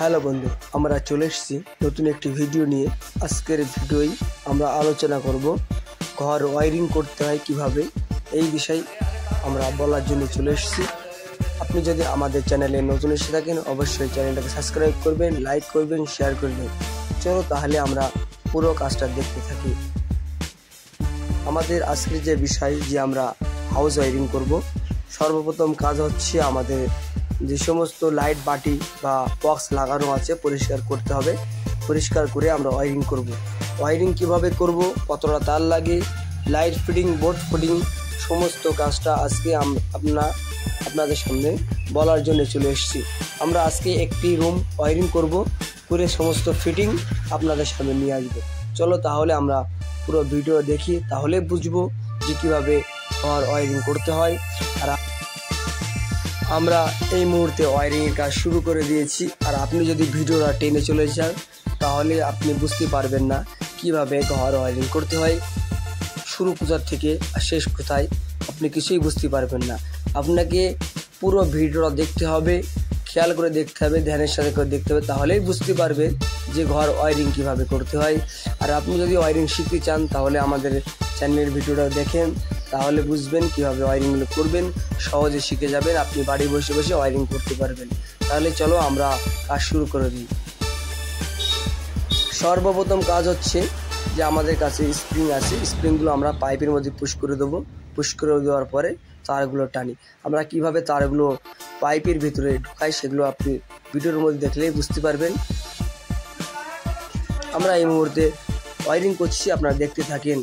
Hello বন্ধু, আমরা চলে এসেছি নতুন একটি ভিডিও নিয়ে। আজকের ভিডিওই আমরা আলোচনা করব ঘর ওয়্যারিং করতে হয় কিভাবে, এই বিষয় আমরা বলার জন্য চলে এসেছি। আপনি যদি আমাদের চ্যানেলে নতুন এসে থাকেন অবশ্যই চ্যানেলটাকে সাবস্ক্রাইব করবেন, লাইক করবেন, শেয়ার করবেন। চলো তাহলে আমরা পুরো কাজটা দেখতে থাকি। আমাদের আজকের যে বিষয় যে আমরা হাউস ওয়্যারিং করব, সর্বপ্রথম কাজ হচ্ছে আমাদের যে সমস্ত লাইট বাটি বা বক্স লাগানো আছে পরিষ্কার করতে হবে। পরিষ্কার করে আমরা ওয়্যারিং করব। ওয়্যারিং কিভাবে করব, কতটা তার লাগে, লাইট ফিটিং, বোর্ড ফিটিং, সমস্ত কাজটা আজকে আপনাদের সামনে বলার জন্য চলে এসেছি। আমরা আজকে একটি রুম ওয়্যারিং করব, করে সমস্ত ফিটিং আপনাদের সামনে নিয়ে আসবো। চলো তাহলে আমরা পুরো ভিডিও দেখি, তাহলে বুঝবো যে কীভাবে ঘর ওয়্যারিং করতে হয়। আর আমরা এই মুহূর্তে ওয়্যারিংয়ের কাজ শুরু করে দিয়েছি। আর আপনি যদি ভিডিওটা টেনে চলে যান তাহলে আপনি বুঝতে পারবেন না কিভাবে ঘর ওয়্যারিং করতে হয়, শুরু কোথার থেকে আর শেষ কোথায়, আপনি কিছুই বুঝতে পারবেন না। আপনাকে পুরো ভিডিওটা দেখতে হবে, খেয়াল করে দেখতে হবে, ধ্যানের সাথে করে দেখতে হবে, তাহলেই বুঝতে পারবেন যে ঘর ওয়্যারিং কিভাবে করতে হয়। আর আপনি যদি ওয়্যারিং শিখতে চান তাহলে আমাদের চ্যানেলের ভিডিওটা দেখেন, তাহলে বুঝবেন কীভাবে ওয়্যারিংগুলো করবেন, সহজে শিখে যাবেন, আপনি বাড়ি বসে বসে ওয়্যারিং করতে পারবেন। তাহলে চলো আমরা কাজ শুরু করে দিই। সর্বপ্রথম কাজ হচ্ছে যে আমাদের কাছে স্প্রিং আছে, স্প্রিংগুলো আমরা পাইপের মধ্যে পুশ করে দেবো। পুশ করে দেওয়ার পরে তারগুলো টানি। আমরা কিভাবে তারগুলো পাইপের ভিতরে ঢুকাই সেগুলো আপনি ভিডিওর মধ্যে দেখলেই বুঝতে পারবেন। আমরা এই মুহূর্তে ওয়্যারিং করছি, আপনারা দেখতে থাকেন।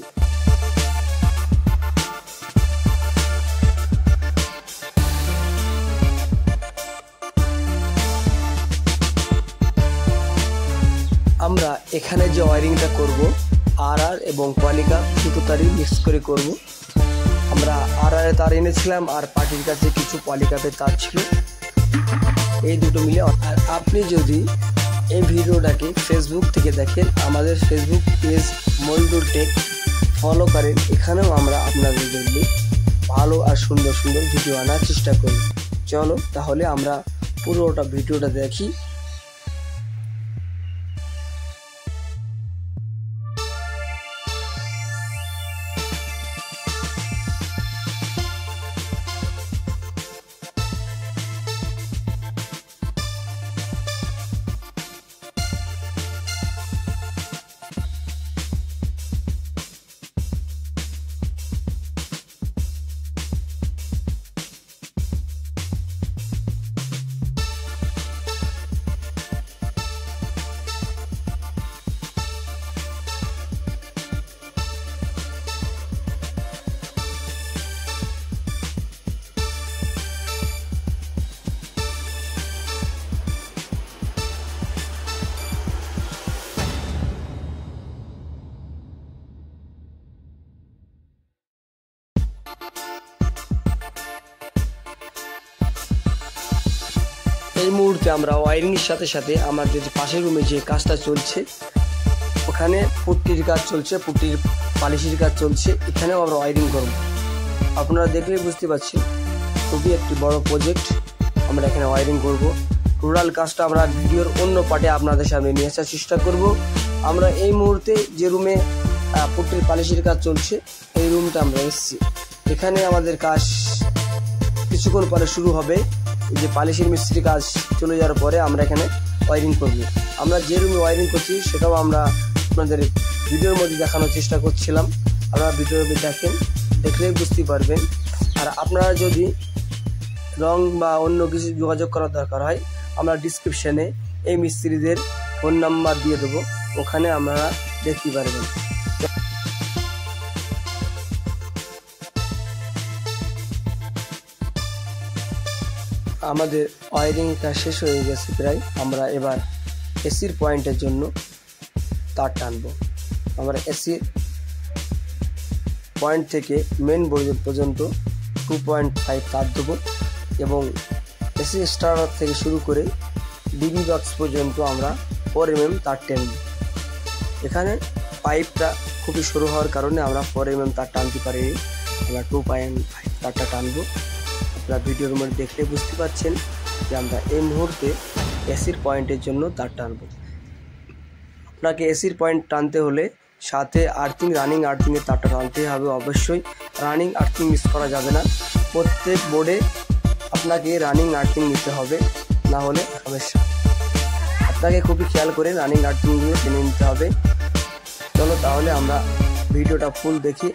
আমরা এখানে যে ওয়্যারিংটা করব আর এবং পলিকা দুটো তারই মিক্স করে করব। আমরা আর তার এনেছিলাম আর পার্টির কাছে কিছু পলিকাপের তার ছিল, এই দুটো মিলে। আর আপনি যদি এই ভিডিওটাকে ফেসবুক থেকে দেখেন, আমাদের ফেসবুক পেজ মলডুর টেক ফলো করেন। এখানেও আমরা আপনাদের জন্য ভালো আর সুন্দর সুন্দর ভিডিও আনার চেষ্টা করি। চলো তাহলে আমরা পুরোটা ভিডিওটা দেখি। এই মুহূর্তে আমরা ওয়্যারিংয়ের সাথে সাথে আমাদের পাশের রুমে যে কাজটা চলছে, ওখানে পুট্টির কাজ চলছে, পুট্টির পালিশের কাজ চলছে, এখানেও আমরা ওয়্যারিং করব। আপনারা দেখলেই বুঝতে পারছেন খুবই একটি বড় প্রজেক্ট। আমরা এখানে ওয়্যারিং করব। টোটাল কাজটা আমরা ভিডিওর অন্য পার্টে আপনাদের সামনে নিয়ে আসার চেষ্টা করব। আমরা এই মুহূর্তে যে রুমে পুট্টির পালিশের কাজ চলছে এই রুমটা আমরা এসেছি। এখানে আমাদের কাজ কিছুক্ষণ পরে শুরু হবে। যে পালিশের মিস্ত্রি কাজ চলে যাওয়ার পরে আমরা এখানে ওয়্যারিং করব। আমরা যে রুমে ওয়্যারিং করছি সেটাও আমরা আপনাদের ভিডিওর মধ্যে দেখানোর চেষ্টা করছিলাম। আপনারা ভিডিওর মধ্যে দেখেন, দেখলেই বুঝতে পারবেন। আর আপনারা যদি রং বা অন্য কিছু যোগাযোগ করার দরকার হয়, আমরা ডিসক্রিপশানে এই মিস্ত্রিদের ফোন নাম্বার দিয়ে দেবো, ওখানে আপনারা দেখতে পারবেন। আমাদের ওয়্যারিংটা শেষ হয়ে গেছে প্রায়। আমরা এবার এসির পয়েন্টের জন্য তার টানব। আমরা এসির পয়েন্ট থেকে মেন বোর্ড পর্যন্ত 2.5 তার দেবো এবং এসি স্টার্টার থেকে শুরু করে ডিবি বক্স পর্যন্ত আমরা 4 mm তার টানব। এখানে পাইপটা খুবই সরু হওয়ার কারণে আমরা 4 mm তার টানতে পারিনি, আমরা 2.5 তারটা টানবো। আপনারা ভিডিওর মধ্যে দেখলে বুঝতে পারছেন যে আমরা এই মুহূর্তে এসির পয়েন্টের জন্য তার টানবো। আপনাকে এসির পয়েন্ট টানতে হলে সাথে আর্থিং, রানিং আর্থিংয়ের তারটা টানতে হবে অবশ্যই। রানিং আর্থিং মিস করা যাবে না। প্রত্যেক বোর্ডে আপনাকে রানিং আর্থিং নিতে হবে, না হলে সমস্যা। আপনাকে খুবই খেয়াল করে রানিং আর্থিংগুলো টেনে নিতে হবে। চলো তাহলে আমরা ভিডিওটা ফুল দেখি।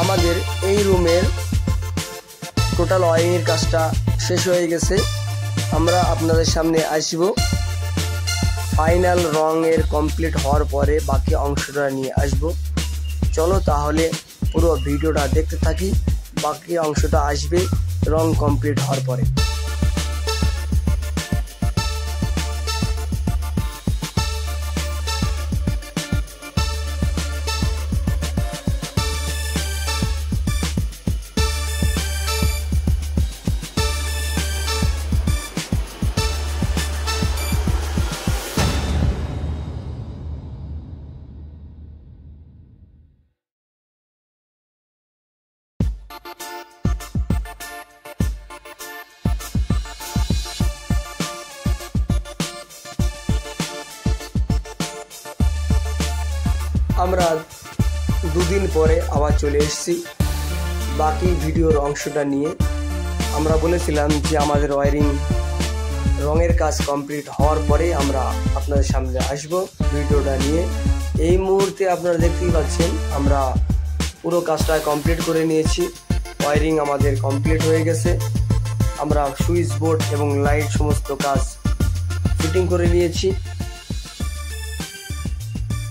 আমাদের এই রুমের টোটাল ওয়ারিংয়ের কাজটা শেষ হয়ে গেছে। আমরা আপনাদের সামনে আসব ফাইনাল রঙের কমপ্লিট হওয়ার পরে বাকি অংশটা নিয়ে আসব। চলো তাহলে পুরো ভিডিওটা দেখতে থাকি। বাকি অংশটা আসবে রং কমপ্লিট হওয়ার পরে। আমরা দুদিন পরে আবার চলে এসেছি বাকি ভিডিওর অংশটা নিয়ে। আমরা বলেছিলাম যে আমাদের ওয়ারিং রঙের কাজ কমপ্লিট হওয়ার পরে আমরা আপনাদের সামনে আসব ভিডিওটা নিয়ে। এই মুহূর্তে আপনারা দেখতেই পাচ্ছেন আমরা পুরো কাজটা কমপ্লিট করে নিয়েছি। ওয়ারিং আমাদের কমপ্লিট হয়ে গেছে। আমরা সুইচ বোর্ড এবং লাইট সমস্ত কাজ ফিটিং করে নিয়েছি।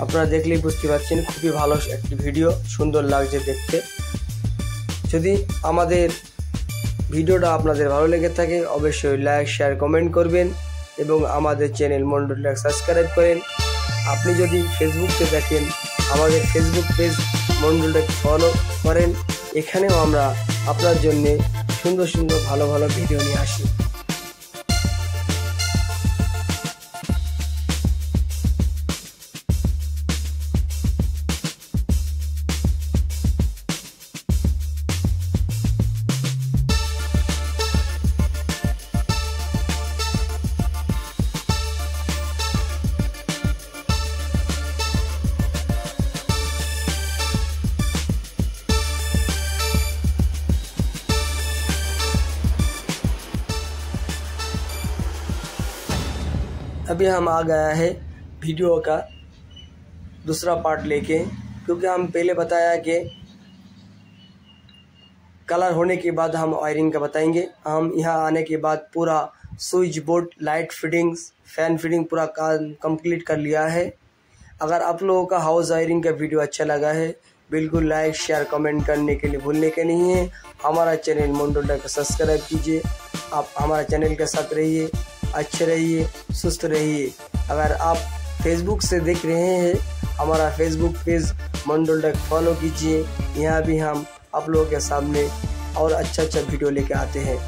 আপনারা দেখলেই বুঝতে পারছেন খুবই ভালো একটি ভিডিও, সুন্দর লাগছে দেখতে। যদি আমাদের ভিডিওটা আপনাদের ভালো লেগে থাকে অবশ্যই লাইক, শেয়ার, কমেন্ট করবেন এবং আমাদের চ্যানেল মন্ডলটেক সাবস্ক্রাইব করেন। আপনি যদি ফেসবুকে দেখেন আমাদের ফেসবুক পেজ মন্ডলটেক ফলো করেন। এখানেও আমরা আপনার জন্য সুন্দর সুন্দর ভালো ভালো ভিডিও নিয়ে আসি। अभी हम आ गया है वीडियो का दूसरा पार्ट लेके, क्योंकि हम पहले बताया कि कलर होने के बाद हम वायरिंग का बताएंगे। हम यहाँ आने के बाद पूरा switch board, light fittings, fan fitting पूरा काम कंप्लीट कर लिया है। अगर आप लोगों का हाउस वायरिंग का वीडियो अच्छा लगा है, बिल्कुल लाइक शेयर कमेंट करने के लिए भूलने के नहीं है। हमारा चैनल मोंडो टेक को सब्सक्राइब कीजिए। आप हमारा चैनल के साथ रहिए, अच्छे रहिए, सुस्त रहिए। अगर आप फेसबुक से देख रहे हैं, हमारा Facebook page Mondo Tech follow कीजिए। यहाँ भी हम आप लोगों के सामने और अच्छा वीडियो लेके आते हैं।